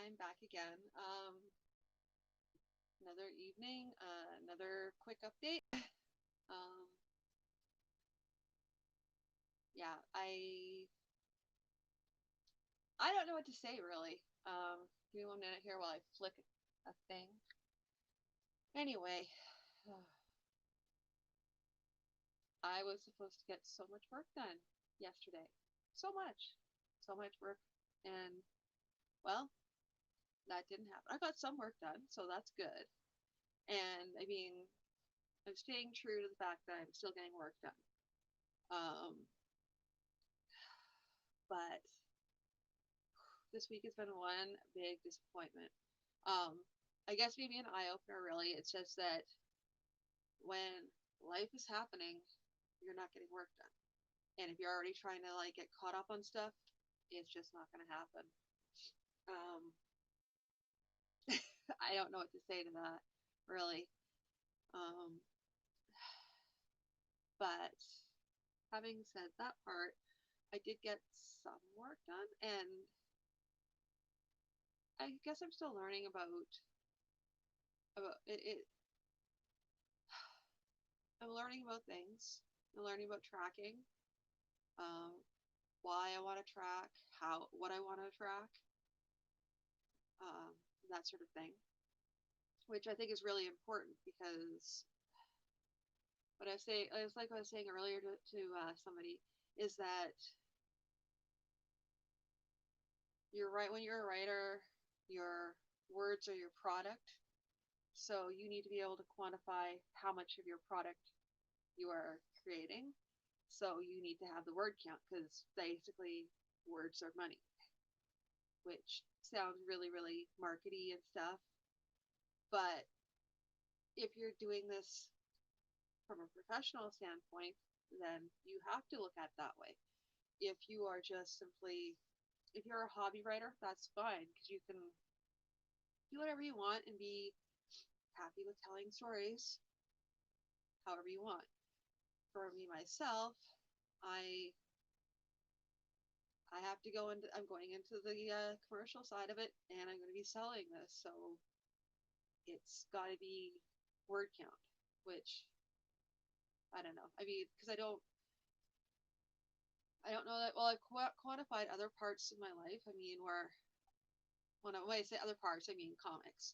I'm back again. Another evening, another quick update. Um, yeah, I don't know what to say really. Give me 1 minute here while I flick a thing. Anyway, I was supposed to get so much work done yesterday. So much work, and well, that didn't happen. I got some work done, so that's good. And I mean, I'm staying true to the fact that I'm still getting work done. Um, but this week has been one big disappointment. Um, I guess maybe an eye opener, really. It's just that when life is happening, you're not getting work done. And if you're already trying to like get caught up on stuff, it's just not going to happen. Um, I don't know what to say to that, really. Um, but having said that part, I did get some work done, and I guess I'm still learning about it. I'm learning about things. I'm learning about tracking, um, why I want to track, what I want to track, um, that sort of thing, which I think is really important because what I say, it's like I was saying earlier to somebody, is that you're right. When you're a writer, your words are your product. So you need to be able to quantify how much of your product you are creating. So you need to have the word count because basically words are money, which sounds really, really markety and stuff. But if you're doing this from a professional standpoint, then you have to look at it that way. If you are just simply, if you're a hobby writer, that's fine because you can do whatever you want and be happy with telling stories however you want. For me myself, I I have to go into, I'm going into the commercial side of it, and I'm going to be selling this, so it's got to be word count, which I don't know. I mean, because I don't know that. Well, I've quantified other parts of my life. I mean, where when I say other parts, I mean comics,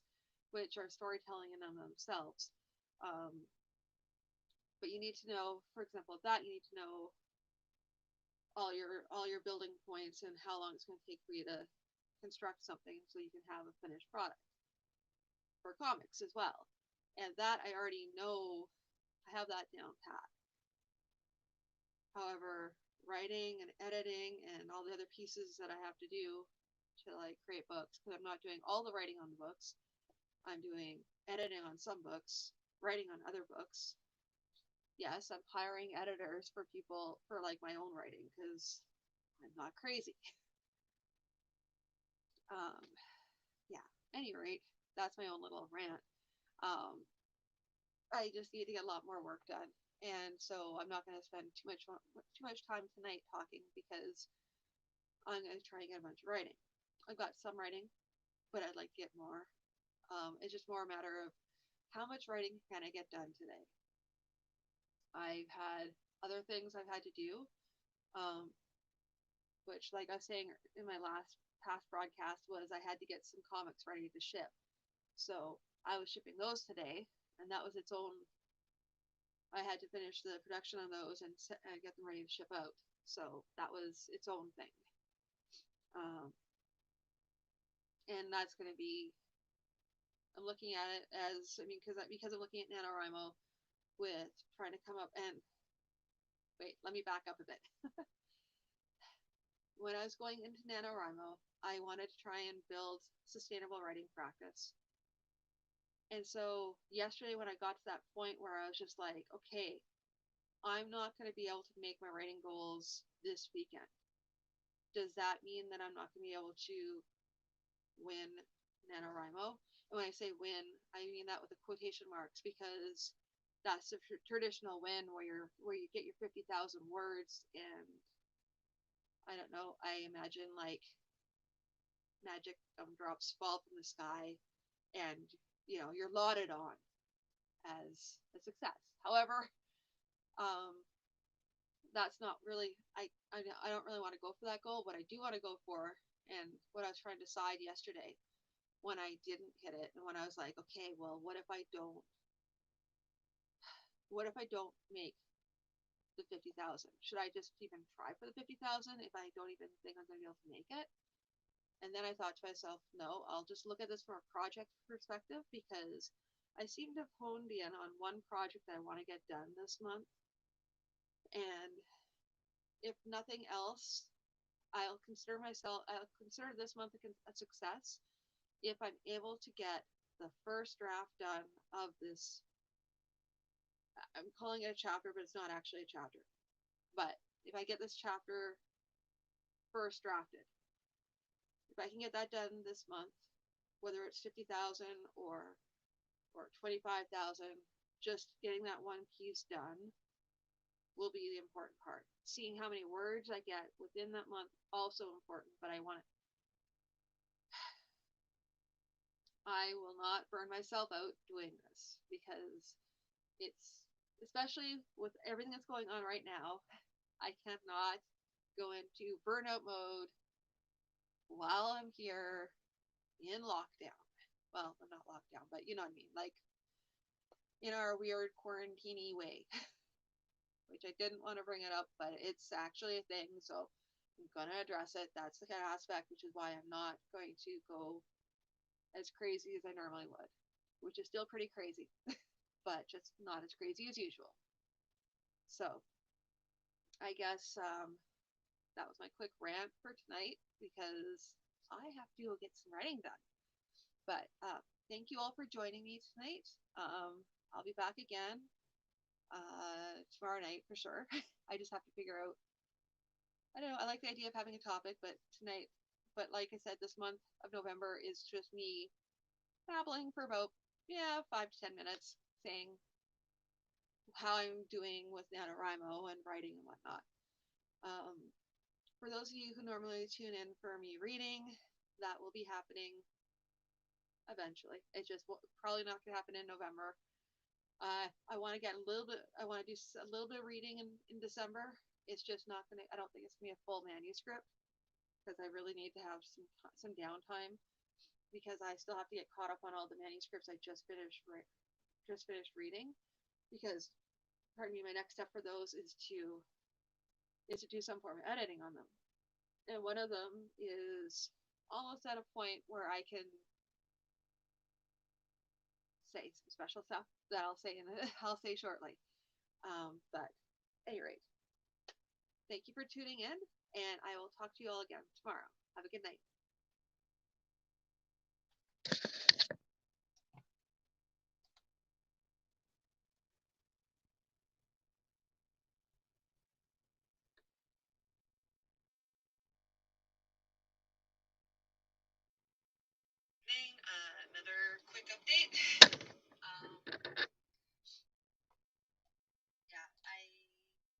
which are storytelling in themselves. Um, but you need to know, for example, that you need to know all your building points and how long it's going to take for you to construct something so you can have a finished product for comics as well. And that I already know, I have that down pat. However, writing and editing and all the other pieces that I have to do to like create books, because I'm not doing all the writing on the books, I'm doing editing on some books, writing on other books. Yes, I'm hiring editors for people for like my own writing because I'm not crazy. Um, yeah. At any rate, that's my own little rant. Um, I just need to get a lot more work done, and so I'm not going to spend too much time tonight talking because I'm going to try and get a bunch of writing. I've got some writing, but I'd like to get more. It's just more a matter of how much writing can I get done today. I've had other things I've had to do, um, which, like I was saying in my last past broadcast, was I had to get some comics ready to ship. So I was shipping those today, and that was its own. I had to finish the production on those and get them ready to ship out. So that was its own thing. Um, and that's going to be, I'm looking at it as, I mean, because I'm looking at Nanowrimo with trying to come up and wait, let me back up a bit. When I was going into Nanowrimo, I wanted to try and build sustainable writing practice. And so yesterday, when I got to that point where I was just like, okay, I'm not going to be able to make my writing goals this weekend. Does that mean that I'm not going to be able to win NaNoWriMo? And when I say win, I mean that with the quotation marks because that's the traditional win where you get your 50,000 words, and I don't know, I imagine like magic gumdrops fall from the sky and you're lauded on as a success. However, um, that's not really I don't really want to go for that goal. What I do want to go for, and what I was trying to decide yesterday when I didn't hit it, and when I was like, okay, well, what if I don't make the 50,000? Should I just even try for the 50,000 if I don't even think I'm going to be able to make it? And then I thought to myself, no, I'll just look at this from a project perspective, because I seem to have honed in on one project that I want to get done this month. And if nothing else, I'll consider this month a success if I'm able to get the first draft done of this. I'm calling it a chapter, but it's not actually a chapter. But if I get this chapter first drafted, if I can get that done this month, whether it's 50,000 or 25,000, just getting that one piece done will be the important part. Seeing how many words I get within that month, also important, but I will not burn myself out doing this, because it's, especially with everything that's going on right now, I cannot go into burnout mode while I'm here in lockdown. Well, I'm not locked down, but you know what I mean. Like, in our weird quarantine way, which I didn't want to bring it up, but it's actually a thing, so I'm going to address it. That's the kind of aspect, which is why I'm not going to go as crazy as I normally would, which is still pretty crazy, but just not as crazy as usual. So, I guess that was my quick rant for tonight, because I have to go get some writing done. But thank you all for joining me tonight. I'll be back again tomorrow night for sure. I just have to figure out. I don't know. I like the idea of having a topic, but tonight, but like I said, this month of November is just me babbling for about 5 to 10 minutes, saying how I'm doing with Nanowrimo and writing and whatnot. Um, for those of you who normally tune in for me reading, that will be happening eventually. It's just probably not going to happen in November. I want to get a little bit. I want to do a little bit of reading in December. It's just not gonna. I don't think it's gonna be a full manuscript, because I really need to have some downtime, because I still have to get caught up on all the manuscripts I just finished reading. Because, pardon me, my next step for those is to do some form of editing on them, and one of them is almost at a point where I can say some special stuff that I'll say shortly. But at any rate, thank you for tuning in, and I will talk to you all again tomorrow. Have a good night. Another quick update.